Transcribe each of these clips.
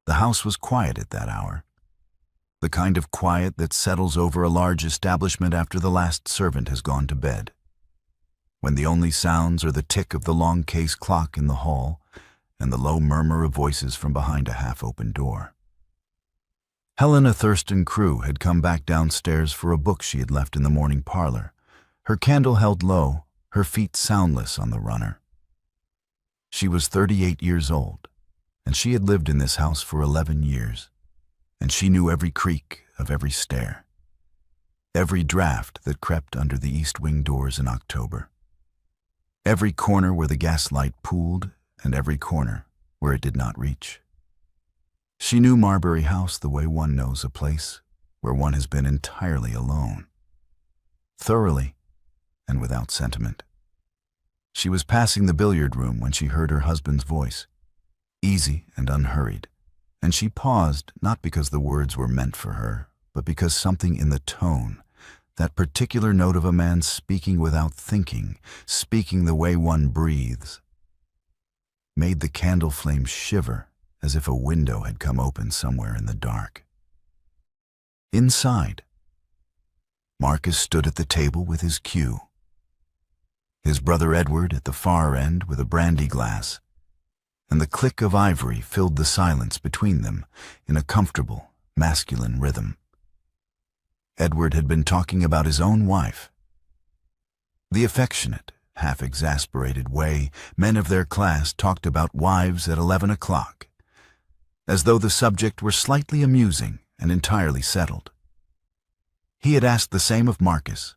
The house was quiet at that hour, the kind of quiet that settles over a large establishment after the last servant has gone to bed, when the only sounds are the tick of the long case clock in the hall and the low murmur of voices from behind a half-open door. Helena Thurston-Crewe had come back downstairs for a book she had left in the morning parlor, her candle held low, her feet soundless on the runner. She was 38 years old, and she had lived in this house for 11 years, and she knew every creak of every stair, every draft that crept under the east wing doors in October, every corner where the gaslight pooled and every corner where it did not reach. She knew Marbury House the way one knows a place where one has been entirely alone, thoroughly and without sentiment. She was passing the billiard room when she heard her husband's voice, easy and unhurried, and she paused not because the words were meant for her, but because something in the tone, that particular note of a man speaking without thinking, speaking the way one breathes, made the candle flame shiver as if a window had come open somewhere in the dark. Inside, Marcus stood at the table with his cue, his brother Edward at the far end with a brandy glass, and the click of ivory filled the silence between them in a comfortable, masculine rhythm. Edward had been talking about his own wife. The affectionate, half-exasperated way men of their class talked about wives at 11 o'clock, as though the subject were slightly amusing and entirely settled. He had asked the same of Marcus,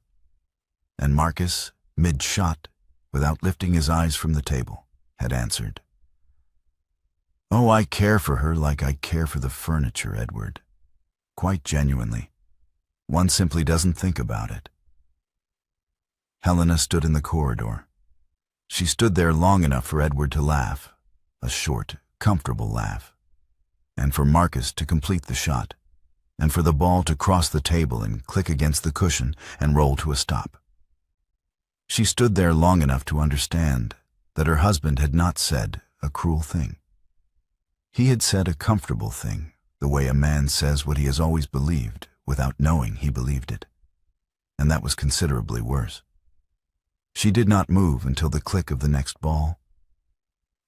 and Marcus, mid-shot, without lifting his eyes from the table, had answered, "Oh, I care for her like I care for the furniture, Edward. Quite genuinely. One simply doesn't think about it." Helena stood in the corridor. She stood there long enough for Edward to laugh, a short, comfortable laugh, and for Marcus to complete the shot, and for the ball to cross the table and click against the cushion and roll to a stop. She stood there long enough to understand that her husband had not said a cruel thing. He had said a comfortable thing, the way a man says what he has always believed without knowing he believed it, and that was considerably worse. She did not move until the click of the next ball.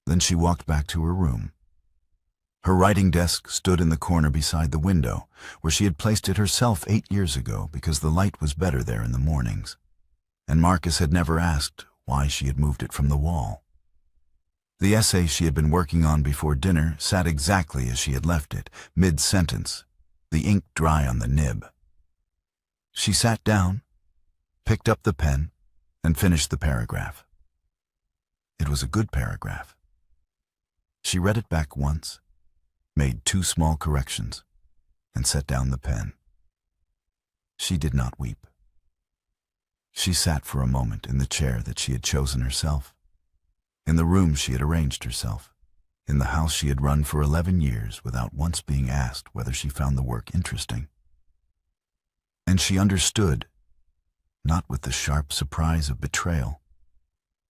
Then she walked back to her room. Her writing desk stood in the corner beside the window, where she had placed it herself 8 years ago because the light was better there in the mornings, and Marcus had never asked why she had moved it from the wall. The essay she had been working on before dinner sat exactly as she had left it, mid-sentence, the ink dry on the nib. She sat down, picked up the pen, and finished the paragraph. It was a good paragraph. She read it back once, made 2 small corrections, and set down the pen. She did not weep. She sat for a moment in the chair that she had chosen herself, in the room she had arranged herself, in the house she had run for 11 years without once being asked whether she found the work interesting. And she understood, not with the sharp surprise of betrayal,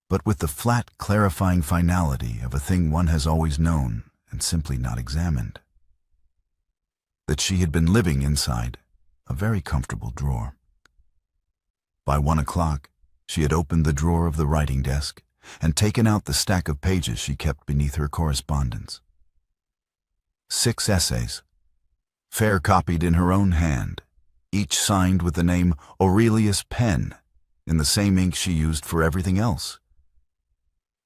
but with the flat, clarifying finality of a thing one has always known and simply not examined, that she had been living inside a very comfortable drawer. By 1 o'clock, she had opened the drawer of the writing desk and taken out the stack of pages she kept beneath her correspondence. 6 essays, fair copied in her own hand, each signed with the name Aurelius Penn, in the same ink she used for everything else,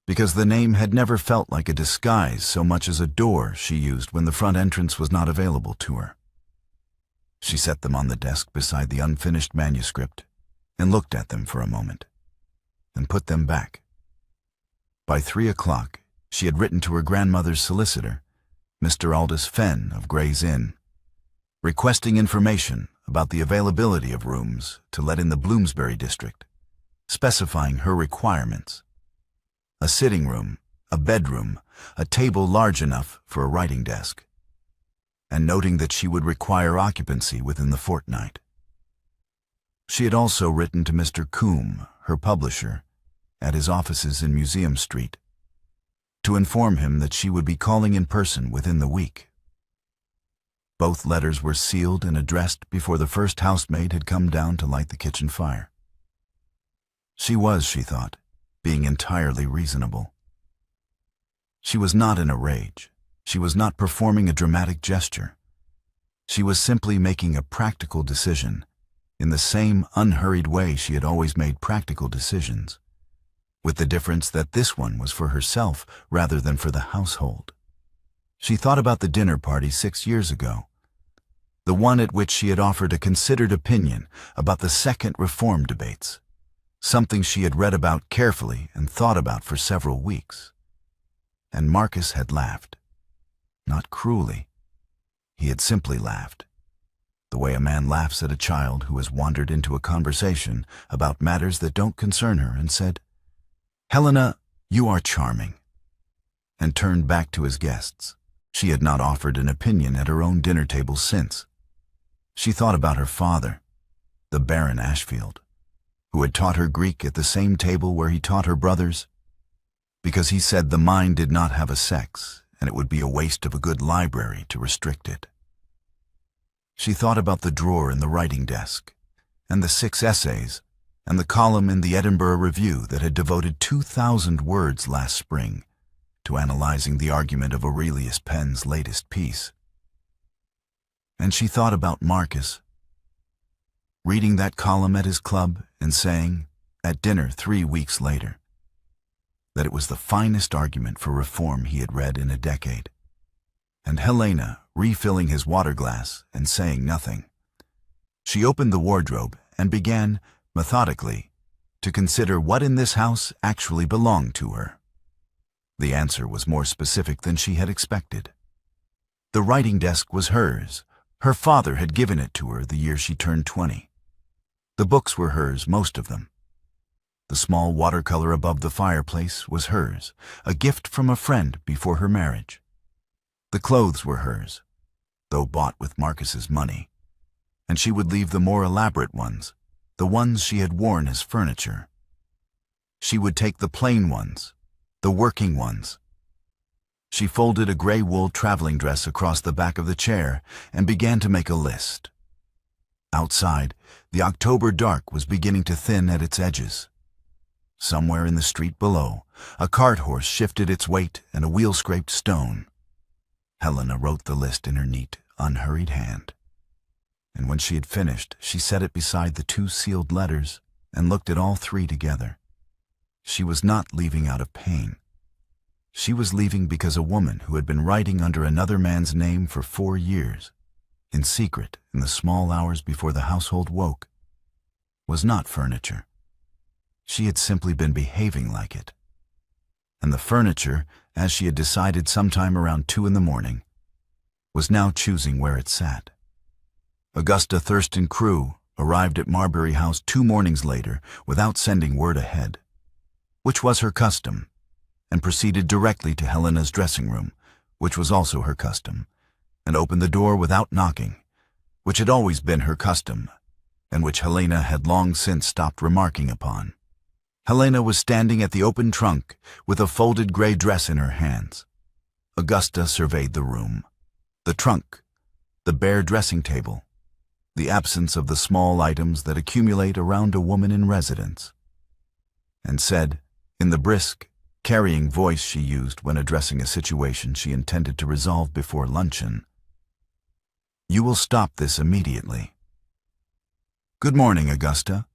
because the name had never felt like a disguise so much as a door she used when the front entrance was not available to her. She set them on the desk beside the unfinished manuscript and looked at them for a moment, and put them back. By 3 o'clock, she had written to her grandmother's solicitor, Mr. Aurelius Penn of Gray's Inn, requesting information about the availability of rooms to let in the Bloomsbury district, specifying her requirements: a sitting room, a bedroom, a table large enough for a writing desk, and noting that she would require occupancy within the fortnight. She had also written to Mr. Combe, her publisher, at his offices in Museum Street, to inform him that she would be calling in person within the week, Both letters were sealed and addressed before the first housemaid had come down to light the kitchen fire. She was, she thought, being entirely reasonable. She was not in a rage. She was not performing a dramatic gesture. She was simply making a practical decision, in the same unhurried way she had always made practical decisions, with the difference that this one was for herself rather than for the household. She thought about the dinner party 6 years ago, the one at which she had offered a considered opinion about the second reform debates, something she had read about carefully and thought about for several weeks. And Marcus had laughed. Not cruelly. He had simply laughed, the way a man laughs at a child who has wandered into a conversation about matters that don't concern her and said, "Helena, you are charming," and turned back to his guests. She had not offered an opinion at her own dinner table since. She thought about her father, the Baron Ashfield, who had taught her Greek at the same table where he taught her brothers, because he said the mind did not have a sex, and it would be a waste of a good library to restrict it. She thought about the drawer in the writing desk, and the 6 essays, and the column in the Edinburgh Review that had devoted 2,000 words last spring to analyzing the argument of Aurelius Penn's latest piece. And she thought about Marcus, reading that column at his club and saying, at dinner 3 weeks later, that it was the finest argument for reform he had read in a decade, and Helena refilling his water glass and saying nothing. She opened the wardrobe and began, methodically, to consider what in this house actually belonged to her. The answer was more specific than she had expected. The writing desk was hers. Her father had given it to her the year she turned 20. The books were hers, most of them. The small watercolor above the fireplace was hers, a gift from a friend before her marriage. The clothes were hers, though bought with Marcus's money, and she would leave the more elaborate ones, the ones she had worn as furniture. She would take the plain ones, the working ones. She folded a gray wool traveling dress across the back of the chair and began to make a list. Outside, the October dark was beginning to thin at its edges. Somewhere in the street below, a cart horse shifted its weight and a wheel scraped stone. Helena wrote the list in her neat, unhurried hand. And when she had finished, she set it beside the 2 sealed letters and looked at all 3 together. She was not leaving out of pain. She was leaving because a woman who had been writing under another man's name for 4 years, in secret in the small hours before the household woke, was not furniture. She had simply been behaving like it. And the furniture, as she had decided sometime around 2 in the morning, was now choosing where it sat. Augusta Thurston-Crewe arrived at Marbury House 2 mornings later without sending word ahead, which was her custom, and proceeded directly to Helena's dressing room, which was also her custom, and opened the door without knocking, which had always been her custom, and which Helena had long since stopped remarking upon. Helena was standing at the open trunk with a folded gray dress in her hands. Augusta surveyed the room, the trunk, the bare dressing table, the absence of the small items that accumulate around a woman in residence, and said, in the brisk, carrying voice she used when addressing a situation she intended to resolve before luncheon, "You will stop this immediately." "Good morning, Augusta,"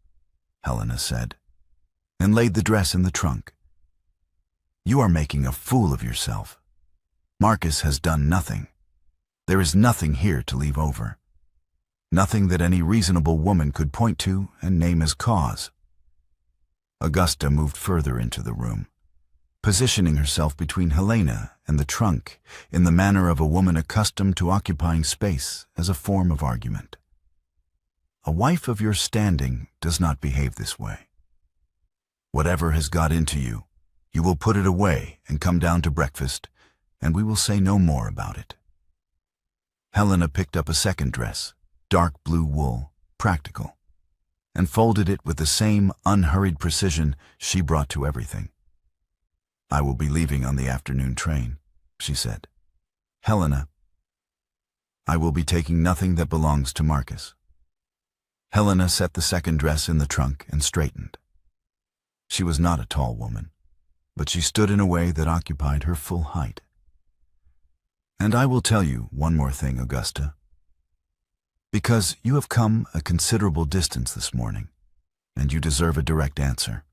Helena said, and laid the dress in the trunk. "You are making a fool of yourself. Marcus has done nothing. There is nothing here to leave over. Nothing that any reasonable woman could point to and name as cause." Augusta moved further into the room, positioning herself between Helena and the trunk in the manner of a woman accustomed to occupying space as a form of argument. "A wife of your standing does not behave this way. Whatever has got into you, you will put it away and come down to breakfast, and we will say no more about it." Helena picked up a second dress, dark blue wool, practical, and folded it with the same unhurried precision she brought to everything. "I will be leaving on the afternoon train," she said. "Helena, I will be taking nothing that belongs to Marcus. Helena set the second dress in the trunk and straightened. She was not a tall woman, but she stood in a way that occupied her full height. And I will tell you one more thing, Augusta. Because you have come a considerable distance this morning, and you deserve a direct answer.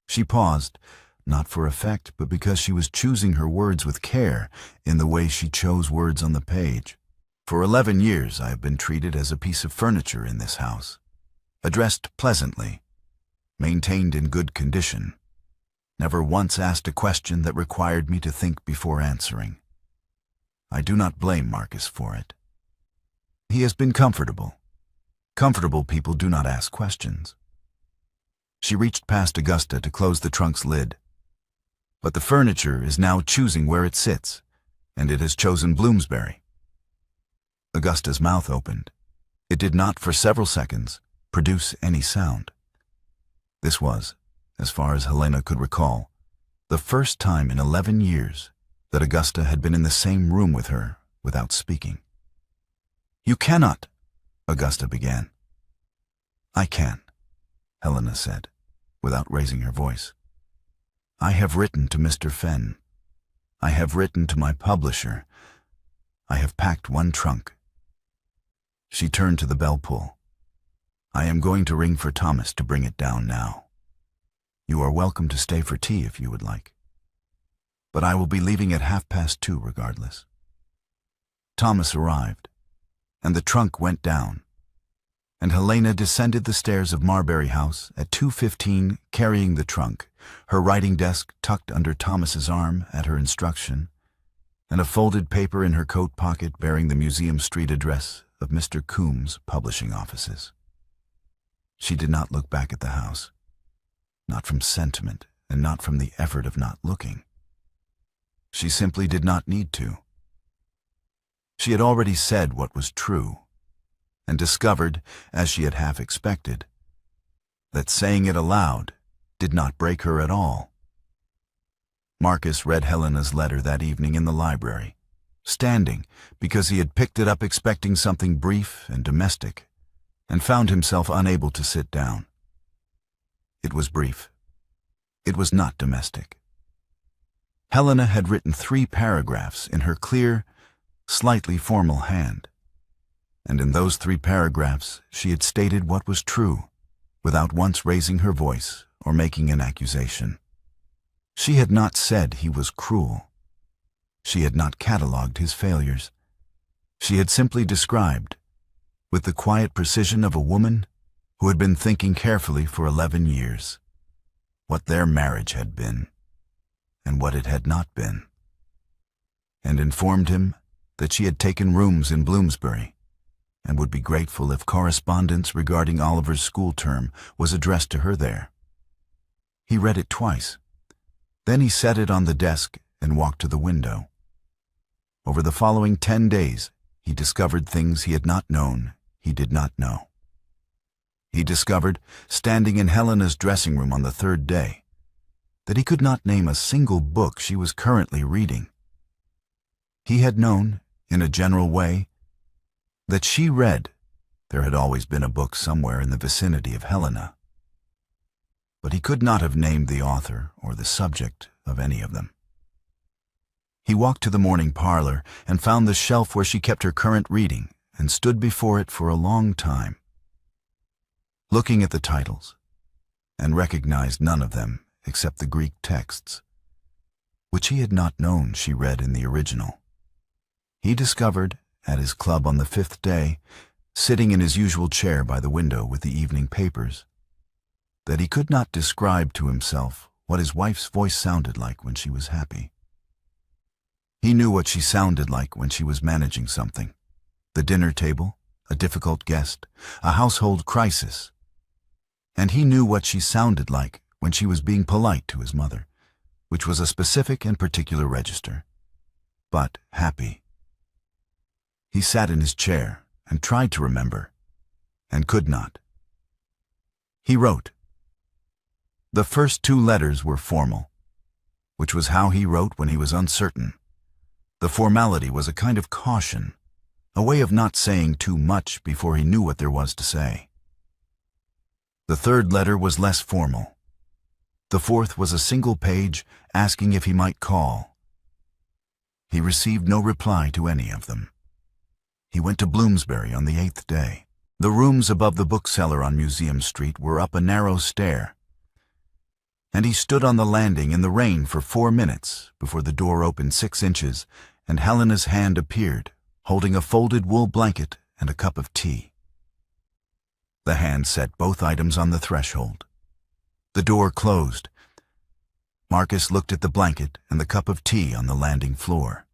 She paused, not for effect, but because she was choosing her words with care in the way she chose words on the page. For 11 years I have been treated as a piece of furniture in this house, addressed pleasantly, maintained in good condition, never once asked a question that required me to think before answering. I do not blame Marcus for it. He has been comfortable. Comfortable people do not ask questions. She reached past Augusta to close the trunk's lid. But the furniture is now choosing where it sits, and it has chosen Bloomsbury. Augusta's mouth opened. It did not, for several seconds, produce any sound. This was, as far as Helena could recall, the first time in 11 years that Augusta had been in the same room with her without speaking. "You cannot," Augusta began. "I can," Helena said, without raising her voice. "I have written to Mr. Fenn. I have written to my publisher. I have packed one trunk." She turned to the bell pull. "I am going to ring for Thomas to bring it down now. You are welcome to stay for tea if you would like. But I will be leaving at 2:30 regardless." Thomas arrived, and the trunk went down, and Helena descended the stairs of Marbury House at 2:15 carrying the trunk, her writing desk tucked under Thomas's arm at her instruction, and a folded paper in her coat pocket bearing the Museum Street address of Mr. Coombs' publishing offices. She did not look back at the house, not from sentiment and not from the effort of not looking. She simply did not need to. She had already said what was true, and discovered, as she had half expected, that saying it aloud did not break her at all. Marcus read Helena's letter that evening in the library, standing because he had picked it up expecting something brief and domestic, and found himself unable to sit down. It was brief. It was not domestic. Helena had written 3 paragraphs in her clear, slightly formal hand, and in those 3 paragraphs she had stated what was true, without once raising her voice or making an accusation. She had not said he was cruel. She had not catalogued his failures. She had simply described, with the quiet precision of a woman who had been thinking carefully for 11 years, what their marriage had been, and what it had not been, and informed him that she had taken rooms in Bloomsbury, and would be grateful if correspondence regarding Oliver's school term was addressed to her there. He read it twice. Then he set it on the desk and walked to the window. Over the following 10 days, he discovered things he had not known he did not know. He discovered, standing in Helena's dressing room on the 3rd day, that he could not name a single book she was currently reading. He had known, in a general way, that she read. There had always been a book somewhere in the vicinity of Helena, but he could not have named the author or the subject of any of them. He walked to the morning parlor and found the shelf where she kept her current reading and stood before it for a long time, looking at the titles, and recognized none of them except the Greek texts, which he had not known she read in the original. He discovered, at his club on the 5th day, sitting in his usual chair by the window with the evening papers, that he could not describe to himself what his wife's voice sounded like when she was happy. He knew what she sounded like when she was managing something: the dinner table, a difficult guest, a household crisis. And he knew what she sounded like when she was being polite to his mother, which was a specific and particular register, but happy. He sat in his chair and tried to remember, and could not. He wrote. The first 2 letters were formal, which was how he wrote when he was uncertain. The formality was a kind of caution, a way of not saying too much before he knew what there was to say. The third letter was less formal. The fourth was a single page asking if he might call. He received no reply to any of them. He went to Bloomsbury on the 8th day. The rooms above the bookseller on Museum Street were up a narrow stair, and he stood on the landing in the rain for 4 minutes before the door opened 6 inches and Helena's hand appeared, holding a folded wool blanket and a cup of tea. The hand set both items on the threshold. The door closed. Marcus looked at the blanket and the cup of tea on the landing floor.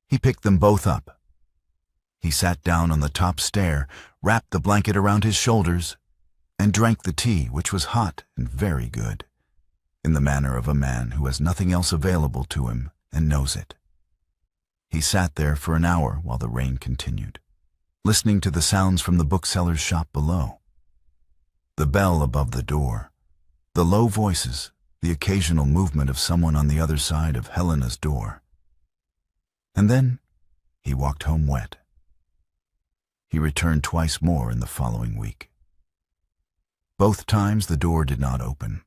He picked them both up. He sat down on the top stair, wrapped the blanket around his shoulders, and drank the tea, which was hot and very good, in the manner of a man who has nothing else available to him and knows it. He sat there for an hour while the rain continued, listening to the sounds from the bookseller's shop below. The bell above the door, the low voices, the occasional movement of someone on the other side of Helena's door. And then he walked home wet. He returned twice more in the following week. Both times the door did not open.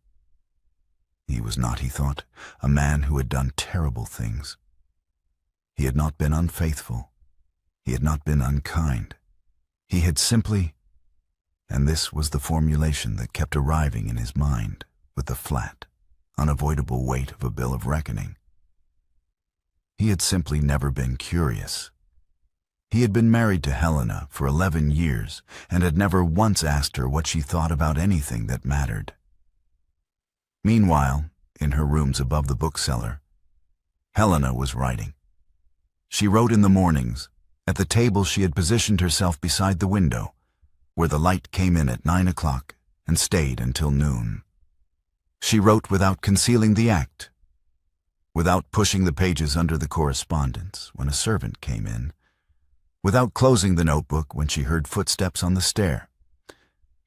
He was not, he thought, a man who had done terrible things. He had not been unfaithful. He had not been unkind. He had simply, and this was the formulation that kept arriving in his mind with the flat, unavoidable weight of a bill of reckoning. He had simply never been curious. He had been married to Helena for 11 years and had never once asked her what she thought about anything that mattered. Meanwhile, in her rooms above the bookseller, Helena was writing. She wrote in the mornings, at the table she had positioned herself beside the window, where the light came in at 9 o'clock and stayed until noon. She wrote without concealing the act, without pushing the pages under the correspondence when a servant came in, without closing the notebook when she heard footsteps on the stair.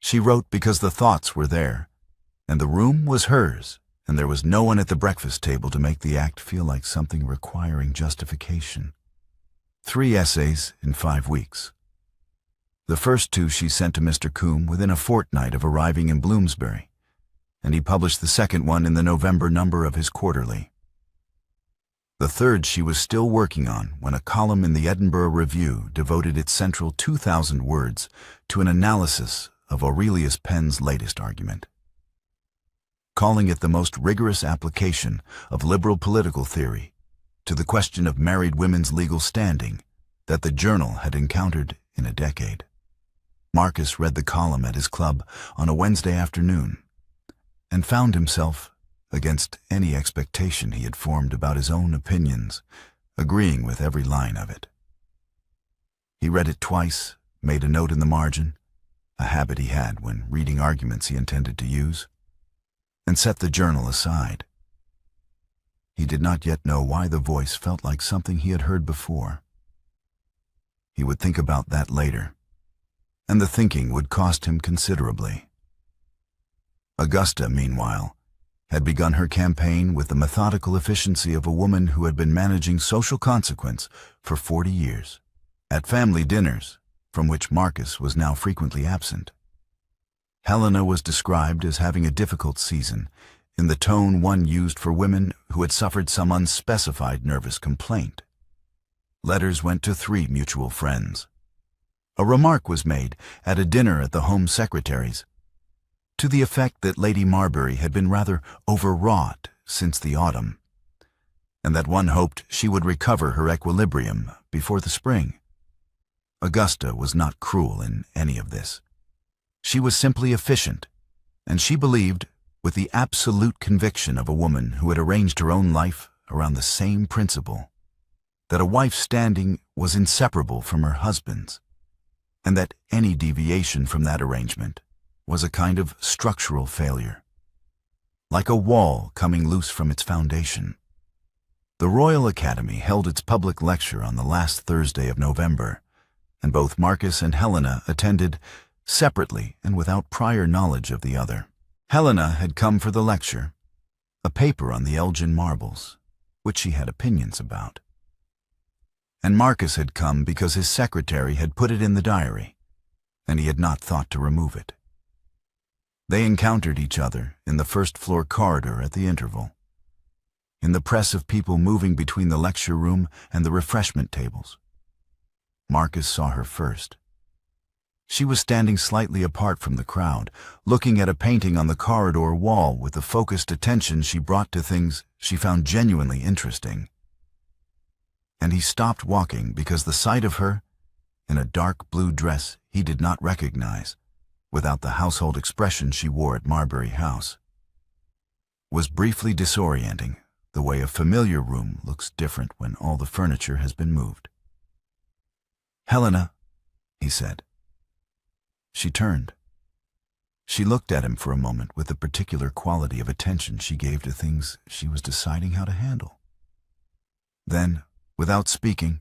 She wrote because the thoughts were there, and the room was hers, and there was no one at the breakfast table to make the act feel like something requiring justification. 3 essays in 5 weeks. The first 2 she sent to Mr. Combe within a fortnight of arriving in Bloomsbury, and he published the second one in the November number of his quarterly. The third she was still working on when a column in the Edinburgh Review devoted its central 2,000 words to an analysis of Aurelius Penn's latest argument, calling it the most rigorous application of liberal political theory to the question of married women's legal standing that the journal had encountered in a decade. Marcus read the column at his club on a Wednesday afternoon and found himself, against any expectation he had formed about his own opinions, agreeing with every line of it. He read it twice, made a note in the margin, a habit he had when reading arguments he intended to use, and set the journal aside. He did not yet know why the voice felt like something he had heard before. He would think about that later, and the thinking would cost him considerably. Augusta, meanwhile, had begun her campaign with the methodical efficiency of a woman who had been managing social consequence for 40 years, at family dinners, from which Marcus was now frequently absent. Helena was described as having a difficult season, in the tone one used for women who had suffered some unspecified nervous complaint. Letters went to 3 mutual friends. A remark was made at a dinner at the Home Secretary's, to the effect that Lady Marbury had been rather overwrought since the autumn, and that one hoped she would recover her equilibrium before the spring. Augusta was not cruel in any of this. She was simply efficient, and she believed, with the absolute conviction of a woman who had arranged her own life around the same principle, that a wife's standing was inseparable from her husband's, and that any deviation from that arrangement was a kind of structural failure, like a wall coming loose from its foundation. The Royal Academy held its public lecture on the last Thursday of November, and both Marcus and Helena attended separately and without prior knowledge of the other. Helena had come for the lecture, a paper on the Elgin marbles, which she had opinions about. and Marcus had come because his secretary had put it in the diary, and he had not thought to remove it. They encountered each other in the first-floor corridor at the interval, in the press of people moving between the lecture room and the refreshment tables. Marcus saw her first. She was standing slightly apart from the crowd, looking at a painting on the corridor wall with the focused attention she brought to things she found genuinely interesting. And he stopped walking because the sight of her, in a dark blue dress he did not recognize, without the household expression she wore at Marbury House, was briefly disorienting, the way a familiar room looks different when all the furniture has been moved. "Helena," he said. She turned. She looked at him for a moment with the particular quality of attention she gave to things she was deciding how to handle. Then, without speaking,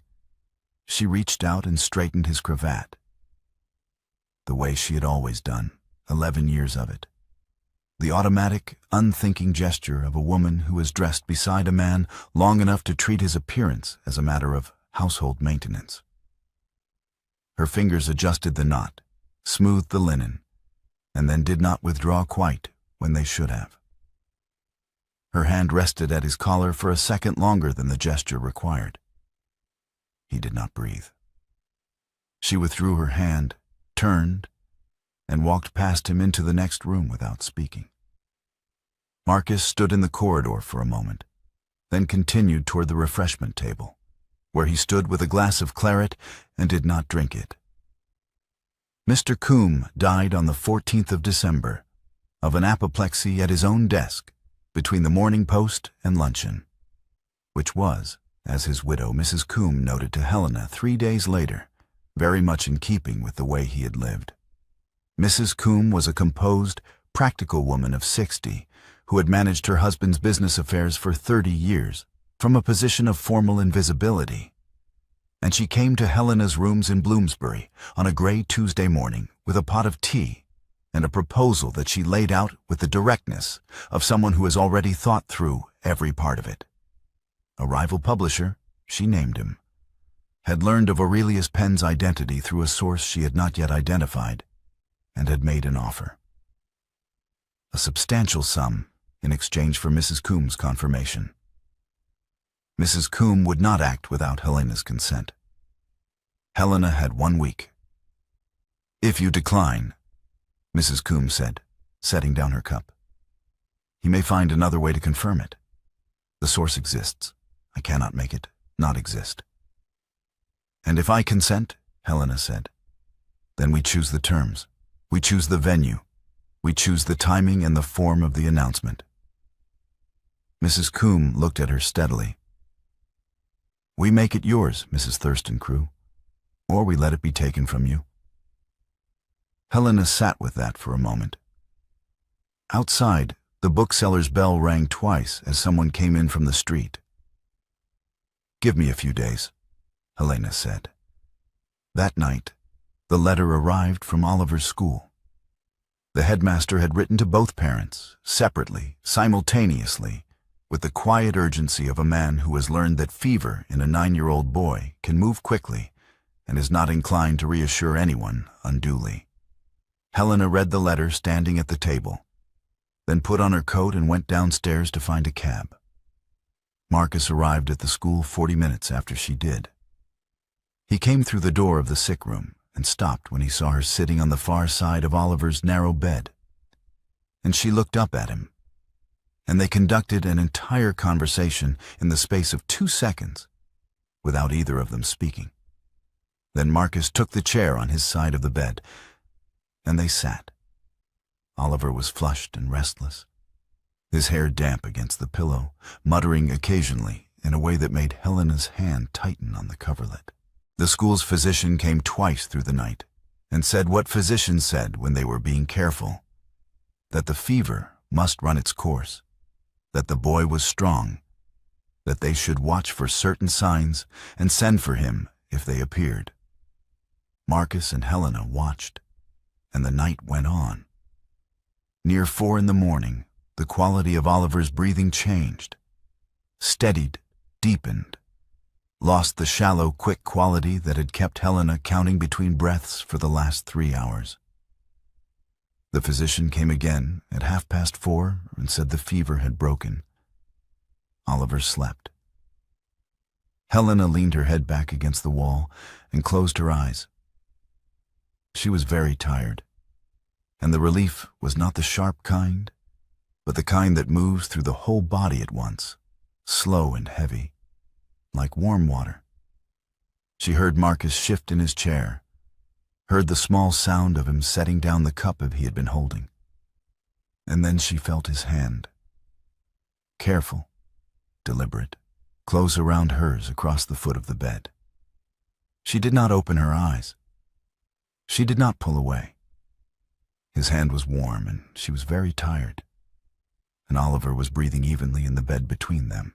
she reached out and straightened his cravat, the way she had always done, 11 years of it. The automatic, unthinking gesture of a woman who has dressed beside a man long enough to treat his appearance as a matter of household maintenance. Her fingers adjusted the knot, smoothed the linen, and then did not withdraw quite when they should have. Her hand rested at his collar for a second longer than the gesture required. He did not breathe. She withdrew her hand, turned, and walked past him into the next room without speaking. Marcus stood in the corridor for a moment, then continued toward the refreshment table, where he stood with a glass of claret and did not drink it. Mr. Combe died on the 14th of December, of an apoplexy at his own desk between the Morning Post and luncheon, which was, as his widow Mrs. Combe noted to Helena 3 days later, very much in keeping with the way he had lived. Mrs. Combe was a composed, practical woman of 60 who had managed her husband's business affairs for 30 years from a position of formal invisibility. And she came to Helena's rooms in Bloomsbury on a gray Tuesday morning with a pot of tea and a proposal that she laid out with the directness of someone who has already thought through every part of it. A rival publisher, she named him, had learned of Aurelius Penn's identity through a source she had not yet identified, and had made an offer. A substantial sum in exchange for Mrs. Combe's confirmation. Mrs. Combe would not act without Helena's consent. Helena had 1 week. "If you decline," Mrs. Combe said, setting down her cup, "he may find another way to confirm it. The source exists. I cannot make it not exist." "And if I consent," Helena said, "then we choose the terms. We choose the venue. We choose the timing and the form of the announcement." Mrs. Combe looked at her steadily. "We make it yours, Mrs. Thurston-Crewe, or we let it be taken from you." Helena sat with that for a moment. Outside, the bookseller's bell rang twice as someone came in from the street. "Give me a few days," Helena said. That night, the letter arrived from Oliver's school. The headmaster had written to both parents, separately, simultaneously, with the quiet urgency of a man who has learned that fever in a 9-year-old boy can move quickly and is not inclined to reassure anyone unduly. Helena read the letter standing at the table, then put on her coat and went downstairs to find a cab. Marcus arrived at the school 40 minutes after she did. He came through the door of the sick room and stopped when he saw her sitting on the far side of Oliver's narrow bed. And she looked up at him, and they conducted an entire conversation in the space of 2 seconds, without either of them speaking. Then Marcus took the chair on his side of the bed, and they sat. Oliver was flushed and restless, his hair damp against the pillow, muttering occasionally in a way that made Helena's hand tighten on the coverlet. The school's physician came twice through the night and said what physicians said when they were being careful, that the fever must run its course, that the boy was strong, that they should watch for certain signs and send for him if they appeared. Marcus and Helena watched, and the night went on. Near 4 in the morning, the quality of Oliver's breathing changed, steadied, deepened, lost the shallow, quick quality that had kept Helena counting between breaths for the last 3 hours. The physician came again at 4:30 and said the fever had broken. Oliver slept. Helena leaned her head back against the wall and closed her eyes. She was very tired, and the relief was not the sharp kind, but the kind that moves through the whole body at once, slow and heavy, like warm water. She heard Marcus shift in his chair, heard the small sound of him setting down the cup he had been holding. And then she felt his hand, careful, deliberate, close around hers across the foot of the bed. She did not open her eyes. She did not pull away. His hand was warm, and she was very tired, and Oliver was breathing evenly in the bed between them.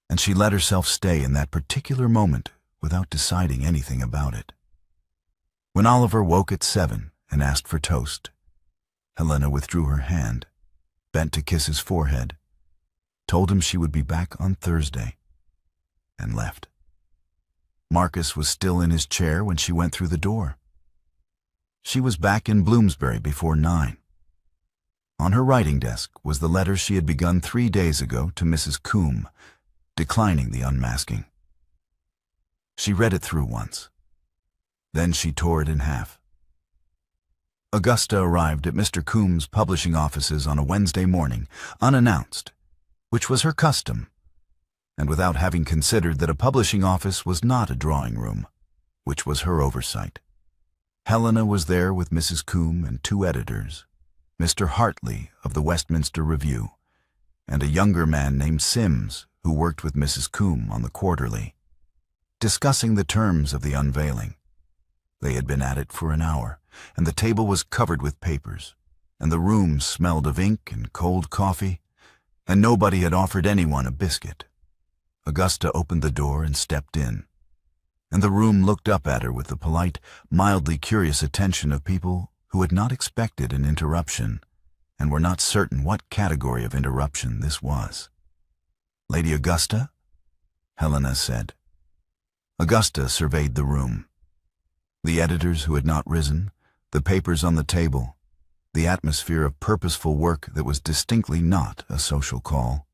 And she let herself stay in that particular moment without deciding anything about it. When Oliver woke at 7 and asked for toast, Helena withdrew her hand, bent to kiss his forehead, told him she would be back on Thursday, and left. Marcus was still in his chair when she went through the door. She was back in Bloomsbury before 9. On her writing desk was the letter she had begun 3 days ago to Mrs. Combe, declining the unmasking. She read it through once. Then she tore it in half. Augusta arrived at Mr. Combe's publishing offices on a Wednesday morning, unannounced, which was her custom, and without having considered that a publishing office was not a drawing room, which was her oversight. Helena was there with Mrs. Combe and 2 editors, Mr. Hartley of the Westminster Review, and a younger man named Sims, who worked with Mrs. Combe on the Quarterly, discussing the terms of the unveiling. They had been at it for an hour, and the table was covered with papers, and the room smelled of ink and cold coffee, and nobody had offered anyone a biscuit. Augusta opened the door and stepped in, and the room looked up at her with the polite, mildly curious attention of people who had not expected an interruption and were not certain what category of interruption this was. "Lady Augusta?" Helena said. Augusta surveyed the room. The editors who had not risen, the papers on the table, the atmosphere of purposeful work that was distinctly not a social call,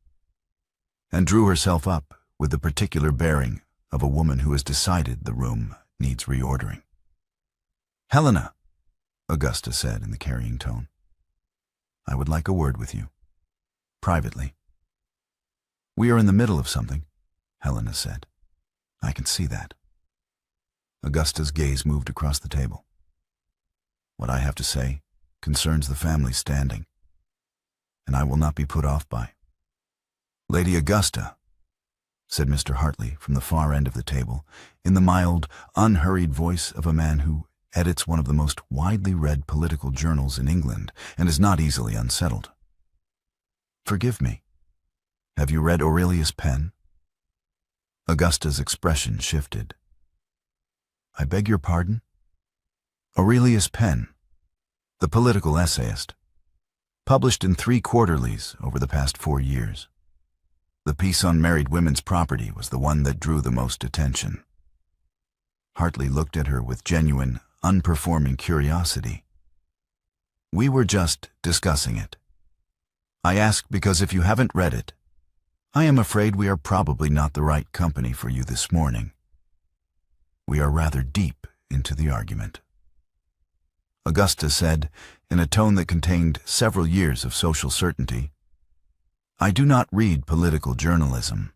and drew herself up with the particular bearing of a woman who has decided the room needs reordering. "Helena," Augusta said in the carrying tone, "I would like a word with you, privately." "We are in the middle of something," Helena said. "I can see that." Augusta's gaze moved across the table. "What I have to say concerns the family standing, and I will not be put off by." "Lady Augusta," said Mr. Hartley from the far end of the table, in the mild, unhurried voice of a man who edits one of the most widely read political journals in England and is not easily unsettled. "Forgive me. Have you read Aurelius Penn?" Augusta's expression shifted. "I beg your pardon?" "Aurelius Penn, the political essayist, published in 3 quarterlies over the past 4 years. The piece on married women's property was the one that drew the most attention." Hartley looked at her with genuine, unperforming curiosity. "We were just discussing it. I ask because if you haven't read it, I am afraid we are probably not the right company for you this morning. We are rather deep into the argument." Augusta said, in a tone that contained several years of social certainty, "I do not read political journalism."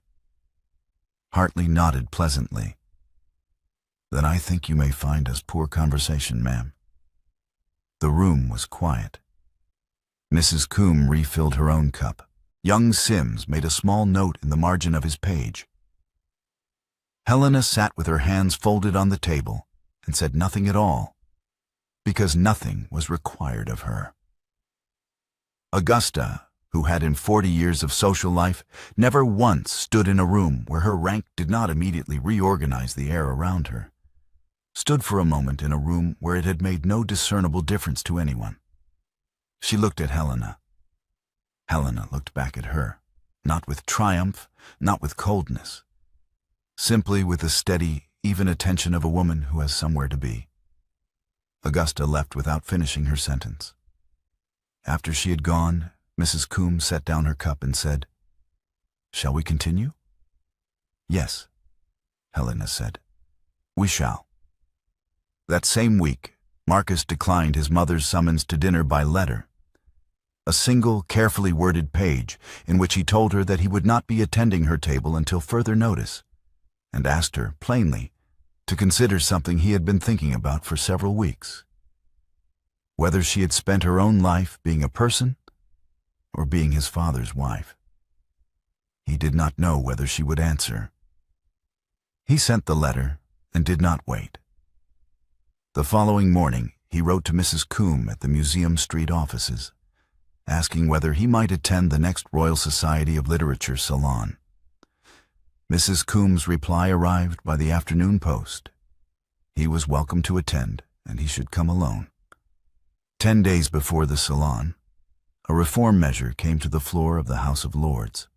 Hartley nodded pleasantly. "Then I think you may find us poor conversation, ma'am." The room was quiet. Mrs. Combe refilled her own cup. Young Sims made a small note in the margin of his page. Helena sat with her hands folded on the table and said nothing at all, because nothing was required of her. Augusta, who had in 40 years of social life never once stood in a room where her rank did not immediately reorganize the air around her, stood for a moment in a room where it had made no discernible difference to anyone. She looked at Helena. Helena looked back at her, not with triumph, not with coldness, simply with the steady, even attention of a woman who has somewhere to be. Augusta left without finishing her sentence. After she had gone, Mrs. Coombs set down her cup and said, "Shall we continue?" "Yes," Helena said. "We shall." That same week, Marcus declined his mother's summons to dinner by letter. A single, carefully worded page in which he told her that he would not be attending her table until further notice, and asked her, plainly, to consider something he had been thinking about for several weeks. Whether she had spent her own life being a person or being his father's wife. He did not know whether she would answer. He sent the letter and did not wait. The following morning, he wrote to Mrs. Coombs at the Museum Street offices, asking whether he might attend the next Royal Society of Literature Salon. Mrs. Coombs' reply arrived by the afternoon post. He was welcome to attend, and he should come alone. 10 days before the salon, a reform measure came to the floor of the House of Lords,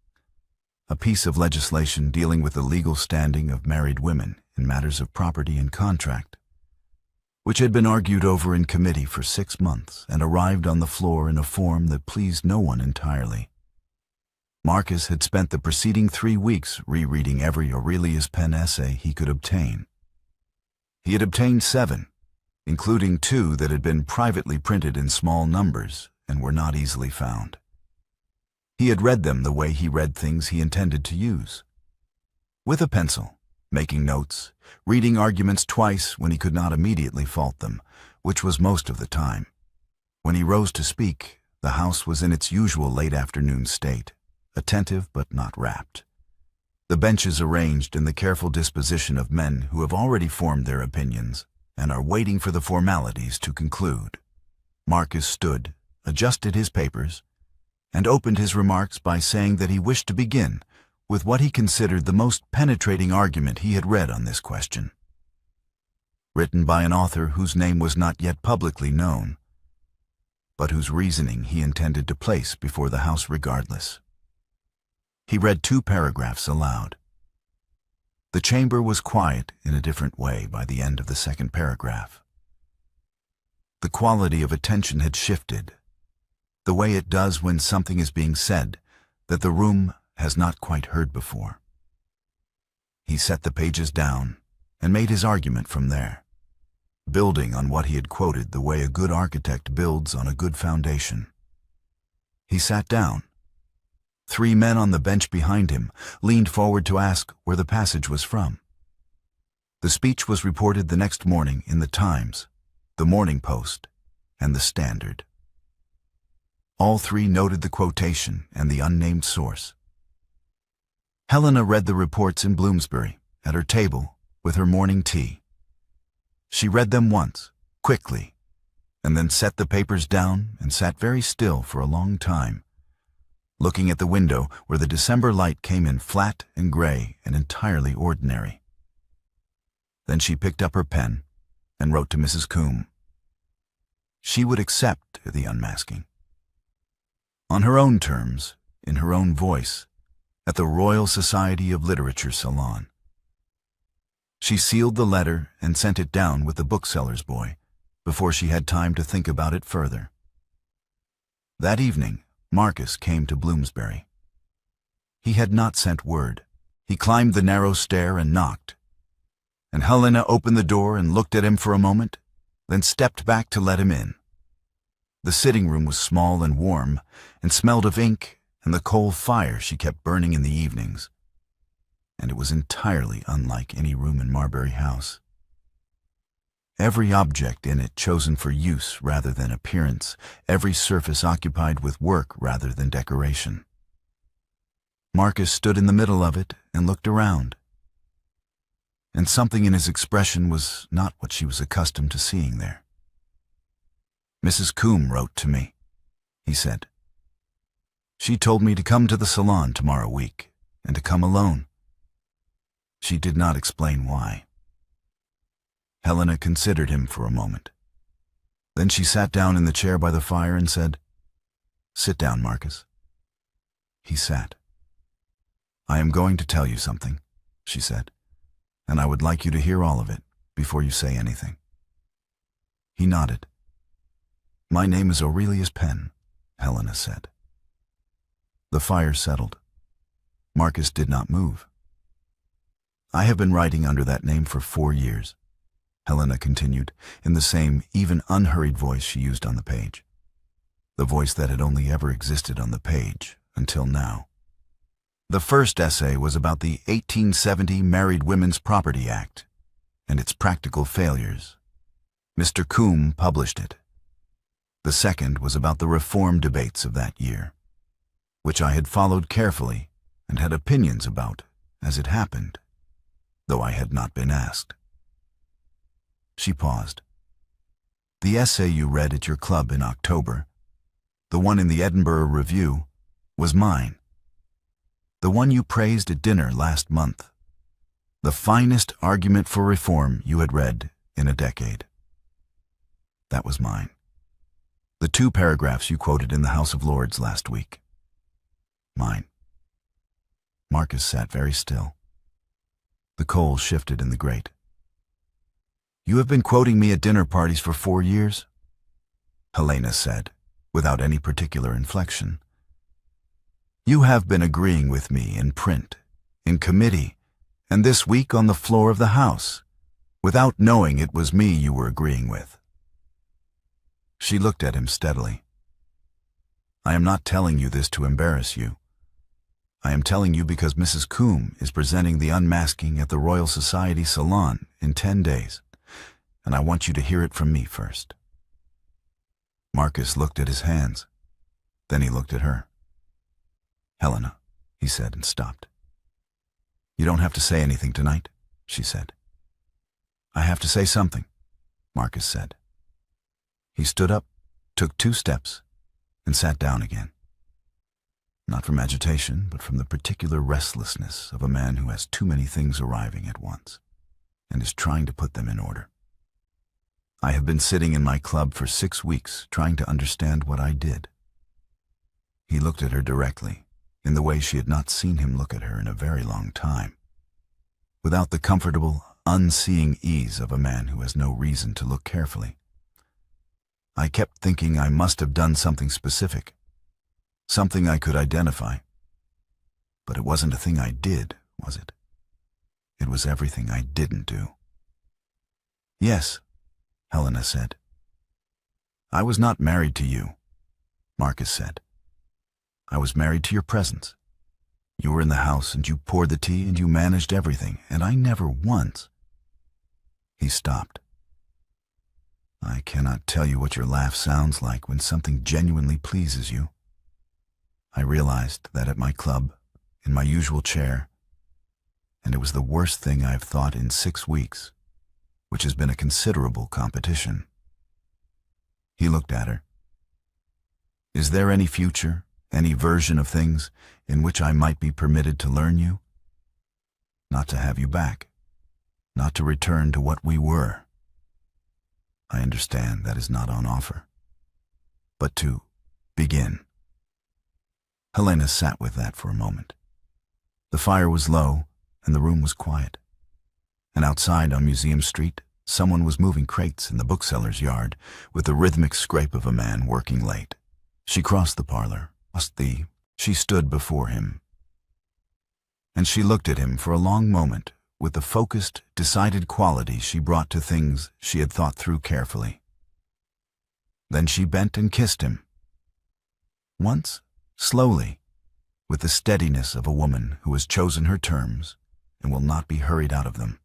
a piece of legislation dealing with the legal standing of married women in matters of property and contract, which had been argued over in committee for 6 months and arrived on the floor in a form that pleased no one entirely. Marcus had spent the preceding 3 weeks rereading every Aurelius Penn essay he could obtain. He had obtained 7, including 2 that had been privately printed in small numbers and were not easily found. He had read them the way he read things he intended to use, with a pencil, making notes, reading arguments twice when he could not immediately fault them, which was most of the time. When he rose to speak, the House was in its usual late afternoon state, attentive but not rapt. The benches arranged in the careful disposition of men who have already formed their opinions and are waiting for the formalities to conclude. Marcus stood, adjusted his papers, and opened his remarks by saying that he wished to begin with what he considered the most penetrating argument he had read on this question. Written by an author whose name was not yet publicly known, but whose reasoning he intended to place before the House regardless. He read 2 paragraphs aloud. The chamber was quiet in a different way by the end of the 2nd paragraph. The quality of attention had shifted, the way it does when something is being said that the room has not quite heard before. He set the pages down and made his argument from there, building on what he had quoted the way a good architect builds on a good foundation. He sat down. 3 men on the bench behind him leaned forward to ask where the passage was from. The speech was reported the next morning in the Times, the Morning Post, and the Standard. All 3 noted the quotation and the unnamed source. Helena read the reports in Bloomsbury, at her table, with her morning tea. She read them once, quickly, and then set the papers down and sat very still for a long time, looking at the window where the December light came in flat and gray and entirely ordinary. Then she picked up her pen and wrote to Mrs. Coombs. She would accept the unmasking. On her own terms, in her own voice, at the Royal Society of Literature Salon. She sealed the letter and sent it down with the bookseller's boy before she had time to think about it further. That evening, Marcus came to Bloomsbury. He had not sent word. He climbed the narrow stair and knocked, and Helena opened the door and looked at him for a moment, then stepped back to let him in. The sitting room was small and warm and smelled of ink and the coal fire she kept burning in the evenings, and it was entirely unlike any room in Marbury House. Every object in it chosen for use rather than appearance, every surface occupied with work rather than decoration. Marcus stood in the middle of it and looked around, and something in his expression was not what she was accustomed to seeing there. "Mrs. Coombs wrote to me," he said. "She told me to come to the salon tomorrow week, and to come alone. She did not explain why." Helena considered him for a moment. Then she sat down in the chair by the fire and said, "Sit down, Marcus." He sat. "I am going to tell you something," she said. and I would like you to hear all of it before you say anything." He nodded. "My name is Aurelius Penn," Helena said. The fire settled. Marcus did not move. "I have been writing under that name for 4 years," Helena continued, in the same, even unhurried voice she used on the page. The voice that had only ever existed on the page until now. "The first essay was about the 1870 Married Women's Property Act and its practical failures. Mr. Combe published it. The second was about the reform debates of that year, which I had followed carefully and had opinions about as it happened, though I had not been asked." She paused. "The essay you read at your club in October, the one in the Edinburgh Review, was mine. The one you praised at dinner last month, the finest argument for reform you had read in a decade. That was mine. The 2 paragraphs you quoted in the House of Lords last week. Mine." Marcus sat very still. The coals shifted in the grate. "You have been quoting me at dinner parties for 4 years?" Helena said, without any particular inflection. "You have been agreeing with me in print, in committee, and this week on the floor of the House, without knowing it was me you were agreeing with." She looked at him steadily. "I am not telling you this to embarrass you. I am telling you because Mrs. Combe is presenting the unmasking at the Royal Society Salon in 10 days, and I want you to hear it from me first." Marcus looked at his hands. Then he looked at her. "Helena," he said, and stopped. "You don't have to say anything tonight," she said. "I have to say something," Marcus said. He stood up, took 2 steps, and sat down again. Not from agitation, but from the particular restlessness of a man who has too many things arriving at once, and is trying to put them in order. "I have been sitting in my club for 6 weeks trying to understand what I did." He looked at her directly, in the way she had not seen him look at her in a very long time, without the comfortable, unseeing ease of a man who has no reason to look carefully. "I kept thinking I must have done something specific, something I could identify. But it wasn't a thing I did, was it? It was everything I didn't do." "Yes," Helena said. "I was not married to you," Marcus said. "I was married to your presence. You were in the house and you poured the tea and you managed everything, and I never once—" He stopped. "I cannot tell you what your laugh sounds like when something genuinely pleases you. I realized that at my club, in my usual chair, and it was the worst thing I have thought in 6 weeks, which has been a considerable competition." He looked at her. "Is there any future, any version of things in which I might be permitted to learn you? Not to have you back, not to return to what we were. I understand that is not on offer. But to begin." Helena sat with that for a moment. The fire was low, and the room was quiet. And outside on Museum Street, someone was moving crates in the bookseller's yard with the rhythmic scrape of a man working late. She crossed the parlor, she stood before him. And she looked at him for a long moment with the focused, decided quality she brought to things she had thought through carefully. Then she bent and kissed him. Once, slowly, with the steadiness of a woman who has chosen her terms and will not be hurried out of them.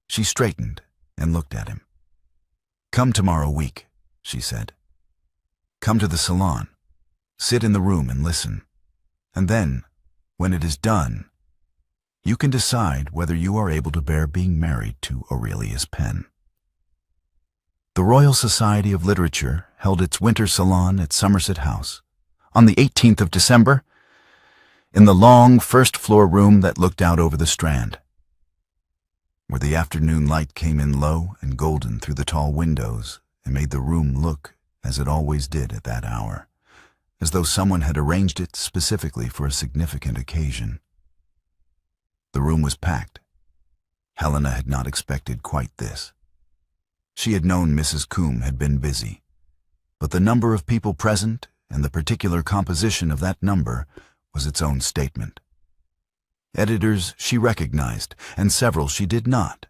She straightened and looked at him. "Come tomorrow week," she said. "Come to the salon. Sit in the room and listen. And then, when it is done, you can decide whether you are able to bear being married to Aurelius Penn." The Royal Society of Literature held its winter salon at Somerset House on the 18th of December in the long first-floor room that looked out over the Strand, where the afternoon light came in low and golden through the tall windows and made the room look as it always did at that hour, as though someone had arranged it specifically for a significant occasion. The room was packed. Helena had not expected quite this. She had known Mrs. Combe had been busy, but the number of people present and the particular composition of that number was its own statement. Editors she recognized, and several she did not.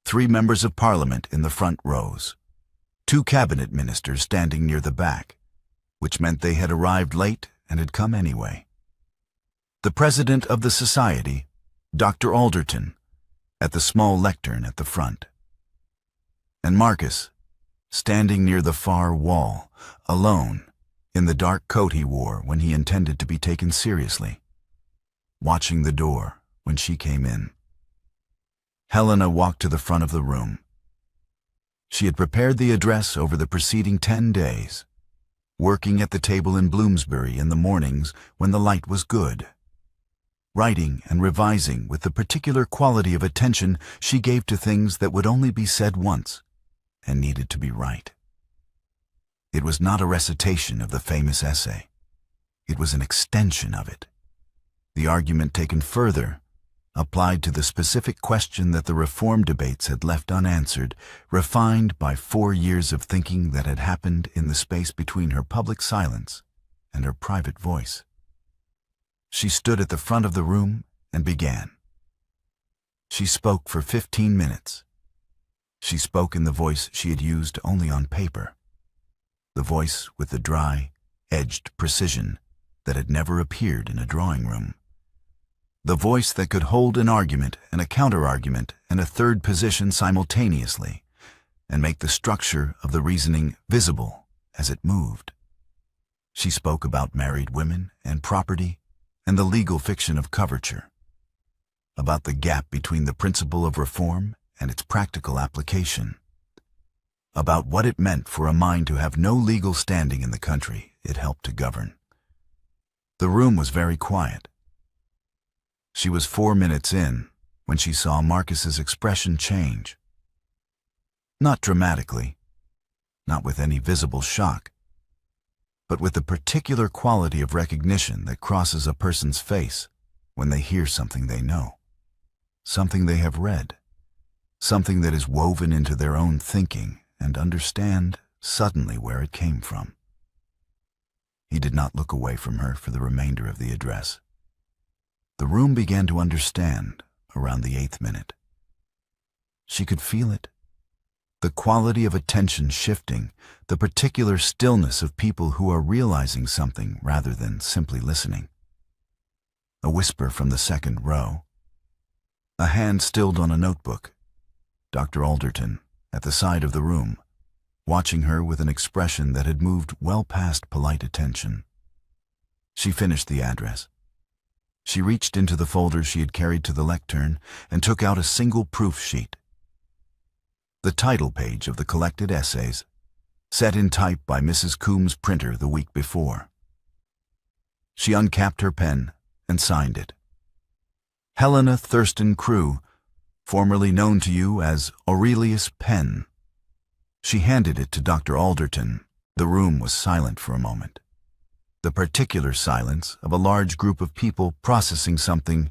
3 members of Parliament in the front rows, 2 cabinet ministers standing near the back, which meant they had arrived late and had come anyway. The president of the society, Dr. Alderton, at the small lectern at the front. And Marcus, standing near the far wall, alone, in the dark coat he wore when he intended to be taken seriously, watching the door when she came in. Helena walked to the front of the room. She had prepared the address over the preceding 10 days, working at the table in Bloomsbury in the mornings when the light was good, writing and revising with the particular quality of attention she gave to things that would only be said once and needed to be right. It was not a recitation of the famous essay. It was an extension of it. The argument taken further, applied to the specific question that the reform debates had left unanswered, refined by 4 years of thinking that had happened in the space between her public silence and her private voice. She stood at the front of the room and began. She spoke for 15 minutes. She spoke in the voice she had used only on paper, the voice with the dry, edged precision that had never appeared in a drawing room, the voice that could hold an argument and a counter-argument and a third position simultaneously, and make the structure of the reasoning visible as it moved. She spoke about married women and property and the legal fiction of coverture, about the gap between the principle of reform and its practical application, about what it meant for a mind to have no legal standing in the country it helped to govern. The room was very quiet. She was 4 minutes in when she saw Marcus's expression change. Not dramatically, not with any visible shock, but with the particular quality of recognition that crosses a person's face when they hear something they know, something they have read, something that is woven into their own thinking and understand suddenly where it came from. He did not look away from her for the remainder of the address. The room began to understand around the 8th minute. She could feel it. The quality of attention shifting, the particular stillness of people who are realizing something rather than simply listening. A whisper from the second row. A hand stilled on a notebook. Dr. Alderton, at the side of the room, watching her with an expression that had moved well past polite attention. She finished the address. She reached into the folder she had carried to the lectern and took out a single proof sheet. The title page of the collected essays, set in type by Mrs. Combe's printer the week before. She uncapped her pen and signed it. Helena Thurston-Crewe, formerly known to you as Aurelius Penn. She handed it to Dr. Alderton. The room was silent for a moment. The particular silence of a large group of people processing something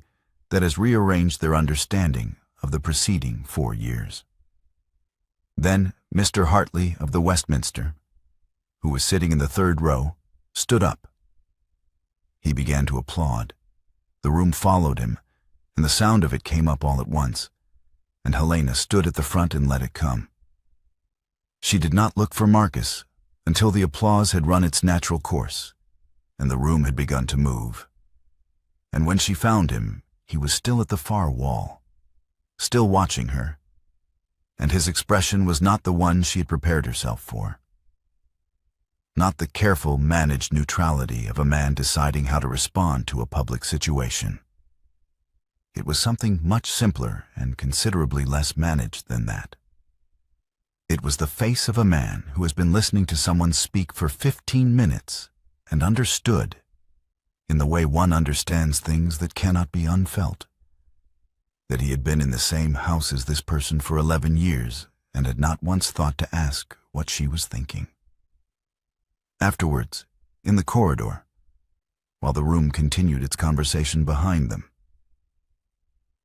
that has rearranged their understanding of the preceding 4 years. Then Mr. Hartley of the Westminster, who was sitting in the 3rd row, stood up. He began to applaud. The room followed him, and the sound of it came up all at once, and Helena stood at the front and let it come. She did not look for Marcus until the applause had run its natural course, and the room had begun to move. And when she found him, he was still at the far wall, still watching her, and his expression was not the one she had prepared herself for. Not the careful, managed neutrality of a man deciding how to respond to a public situation. It was something much simpler and considerably less managed than that. It was the face of a man who has been listening to someone speak for 15 minutes and understood, in the way one understands things that cannot be unfelt, that he had been in the same house as this person for 11 years and had not once thought to ask what she was thinking. Afterwards, in the corridor, while the room continued its conversation behind them,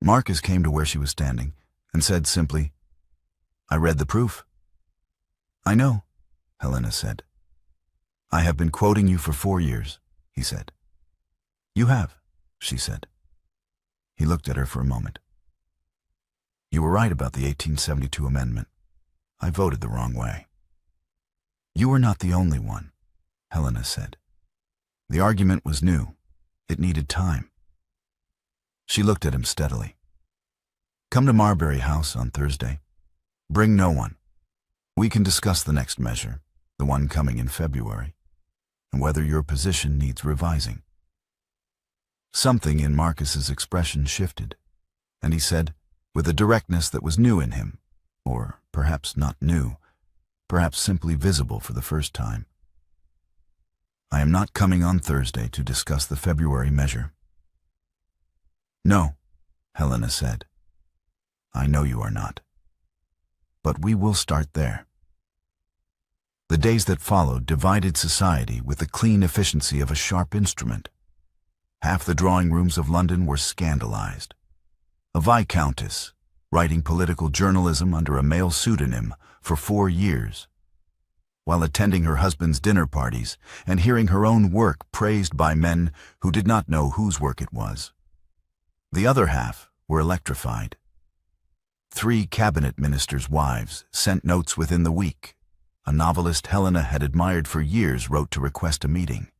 Marcus came to where she was standing and said simply, "I read the proof." "I know," Helena said. "I have been quoting you for 4 years," he said. "You have," she said. He looked at her for a moment. "You were right about the 1872 amendment. I voted the wrong way." "You were not the only one," Helena said. "The argument was new. It needed time." She looked at him steadily. "Come to Marbury House on Thursday. Bring no one. We can discuss the next measure, the one coming in February, and whether your position needs revising." Something in Marcus's expression shifted, and he said, with a directness that was new in him, or perhaps not new, perhaps simply visible for the first time, "I am not coming on Thursday to discuss the February measure." "No," Helena said. "I know you are not. But we will start there." The days that followed divided society with the clean efficiency of a sharp instrument. Half the drawing rooms of London were scandalized. A viscountess, writing political journalism under a male pseudonym for 4 years, while attending her husband's dinner parties and hearing her own work praised by men who did not know whose work it was. The other half were electrified. 3 cabinet ministers' wives sent notes within the week. A novelist Helena had admired for years wrote to request a meeting.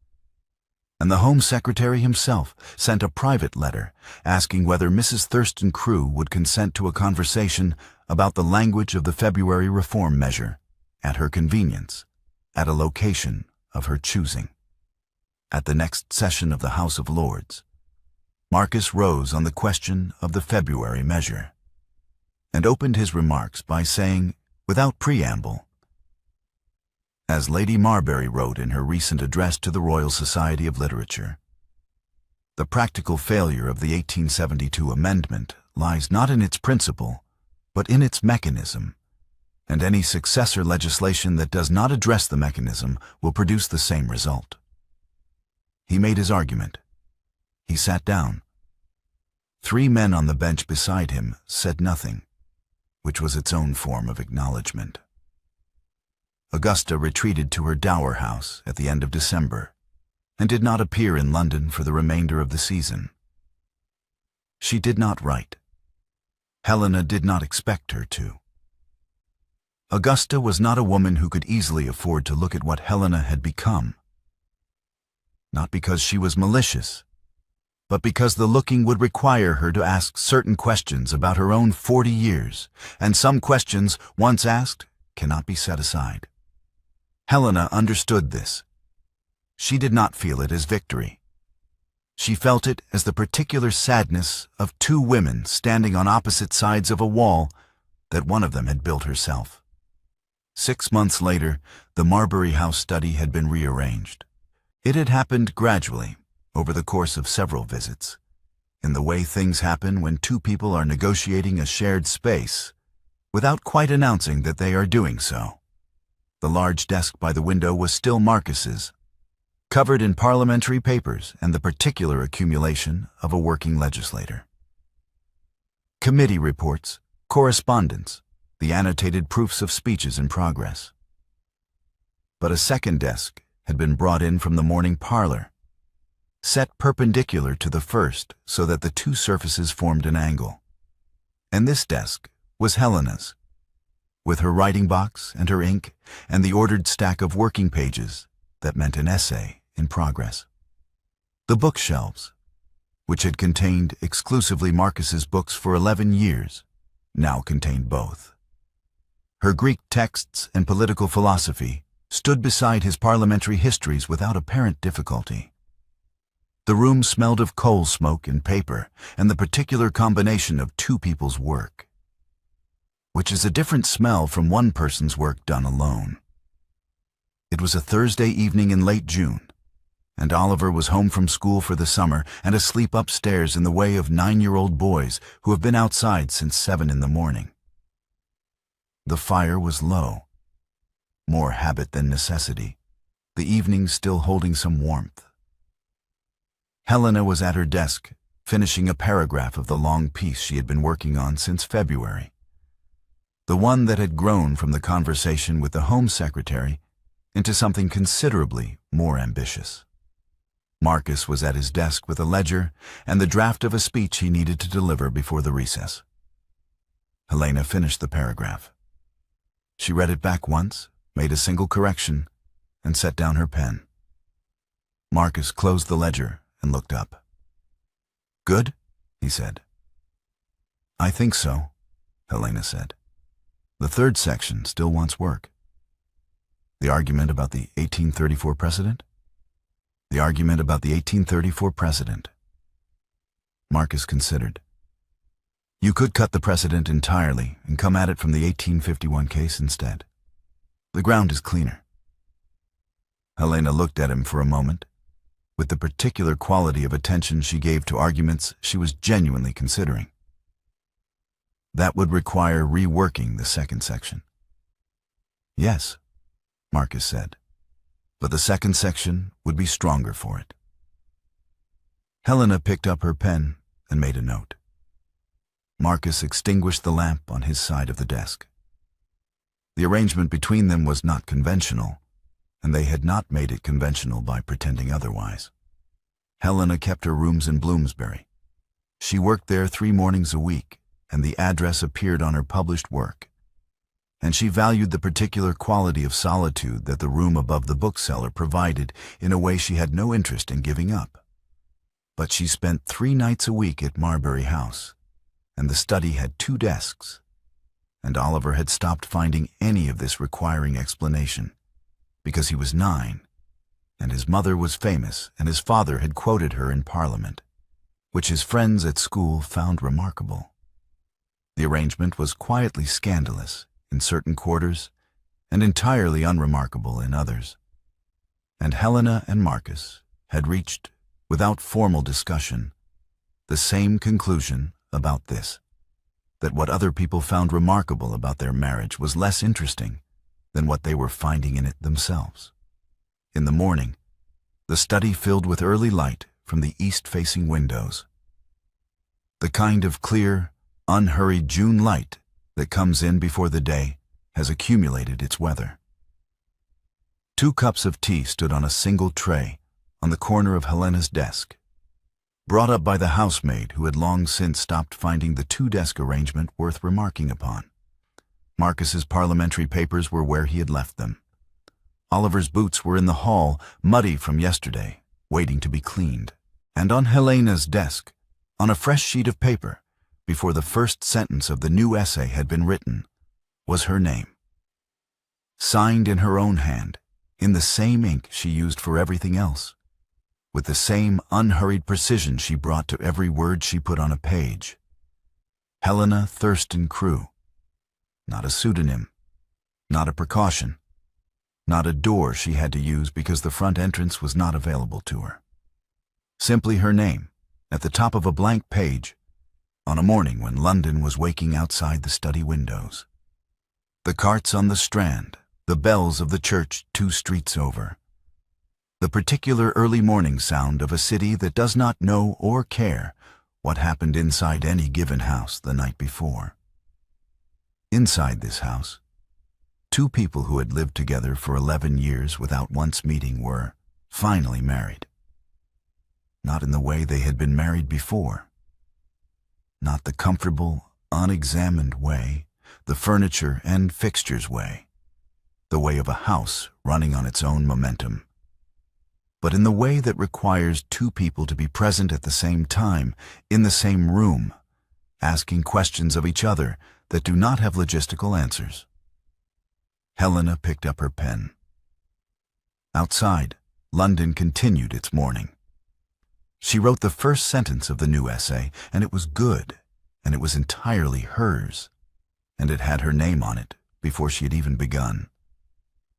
And the Home Secretary himself sent a private letter asking whether Mrs. Thurston-Crewe would consent to a conversation about the language of the February reform measure, at her convenience, at a location of her choosing. At the next session of the House of Lords, Marcus rose on the question of the February measure, and opened his remarks by saying, without preamble, as Lady Marbury wrote in her recent address to the Royal Society of Literature, "The practical failure of the 1872 amendment lies not in its principle, but in its mechanism, and any successor legislation that does not address the mechanism will produce the same result." He made his argument. He sat down. 3 men on the bench beside him said nothing, which was its own form of acknowledgement. Augusta retreated to her dower house at the end of December and did not appear in London for the remainder of the season. She did not write. Helena did not expect her to. Augusta was not a woman who could easily afford to look at what Helena had become. Not because she was malicious, but because the looking would require her to ask certain questions about her own 40 years, and some questions, once asked, cannot be set aside. Helena understood this. She did not feel it as victory. She felt it as the particular sadness of 2 women standing on opposite sides of a wall that one of them had built herself. 6 months later, the Marbury House study had been rearranged. It had happened gradually, over the course of several visits, in the way things happen when 2 people are negotiating a shared space, without quite announcing that they are doing so. The large desk by the window was still Marcus's, covered in parliamentary papers and the particular accumulation of a working legislator. Committee reports, correspondence, the annotated proofs of speeches in progress. But a second desk had been brought in from the morning parlor, set perpendicular to the first so that the 2 surfaces formed an angle. And this desk was Helena's, with her writing box and her ink and the ordered stack of working pages that meant an essay in progress. The bookshelves, which had contained exclusively Marcus's books for 11 years, now contained both. Her Greek texts and political philosophy stood beside his parliamentary histories without apparent difficulty. The room smelled of coal smoke and paper and the particular combination of 2 people's work, which is a different smell from one person's work done alone. It was a Thursday evening in late June, and Oliver was home from school for the summer and asleep upstairs in the way of 9-year-old boys who have been outside since 7 in the morning. The fire was low, more habit than necessity, the evening still holding some warmth. Helena was at her desk, finishing a paragraph of the long piece she had been working on since February. The one that had grown from the conversation with the Home Secretary into something considerably more ambitious. Marcus was at his desk with a ledger and the draft of a speech he needed to deliver before the recess. Helena finished the paragraph. She read it back once, made a single correction, and set down her pen. Marcus closed the ledger and looked up. "Good?" he said. "I think so," Helena said. "The third section still wants work." "The argument about the 1834 precedent?" "The argument about the 1834 precedent." Marcus considered. "You could cut the precedent entirely and come at it from the 1851 case instead. The ground is cleaner." Helena looked at him for a moment, with the particular quality of attention she gave to arguments she was genuinely considering. "That would require reworking the second section." "Yes," Marcus said, "but the second section would be stronger for it." Helena picked up her pen and made a note. Marcus extinguished the lamp on his side of the desk. The arrangement between them was not conventional, and they had not made it conventional by pretending otherwise. Helena kept her rooms in Bloomsbury. She worked there 3 mornings a week, and the address appeared on her published work. And she valued the particular quality of solitude that the room above the bookseller provided in a way she had no interest in giving up. But she spent 3 nights a week at Marbury House, and the study had 2 desks, and Oliver had stopped finding any of this requiring explanation, because he was 9, and his mother was famous, and his father had quoted her in Parliament, which his friends at school found remarkable. The arrangement was quietly scandalous in certain quarters and entirely unremarkable in others, and Helena and Marcus had reached, without formal discussion, the same conclusion about this, that what other people found remarkable about their marriage was less interesting than what they were finding in it themselves. In the morning, the study filled with early light from the east-facing windows, the kind of clear, unhurried June light that comes in before the day has accumulated its weather. 2 cups of tea stood on a single tray on the corner of Helena's desk, brought up by the housemaid who had long since stopped finding the 2-desk arrangement worth remarking upon. Marcus's parliamentary papers were where he had left them. Oliver's boots were in the hall, muddy from yesterday, waiting to be cleaned. And on Helena's desk, on a fresh sheet of paper, before the first sentence of the new essay had been written, was her name. Signed in her own hand, in the same ink she used for everything else, with the same unhurried precision she brought to every word she put on a page. Helena Thurston-Crewe. Not a pseudonym, not a precaution, not a door she had to use because the front entrance was not available to her. Simply her name, at the top of a blank page, on a morning when London was waking outside the study windows. The carts on the Strand, the bells of the church 2 streets over. The particular early morning sound of a city that does not know or care what happened inside any given house the night before. Inside this house, 2 people who had lived together for 11 years without once meeting were finally married. Not in the way they had been married before. Not the comfortable, unexamined way, the furniture and fixtures way, the way of a house running on its own momentum, but in the way that requires 2 people to be present at the same time, in the same room, asking questions of each other that do not have logistical answers. Helena picked up her pen. Outside, London continued its morning. She wrote the first sentence of the new essay, and it was good, and it was entirely hers, and it had her name on it before she had even begun.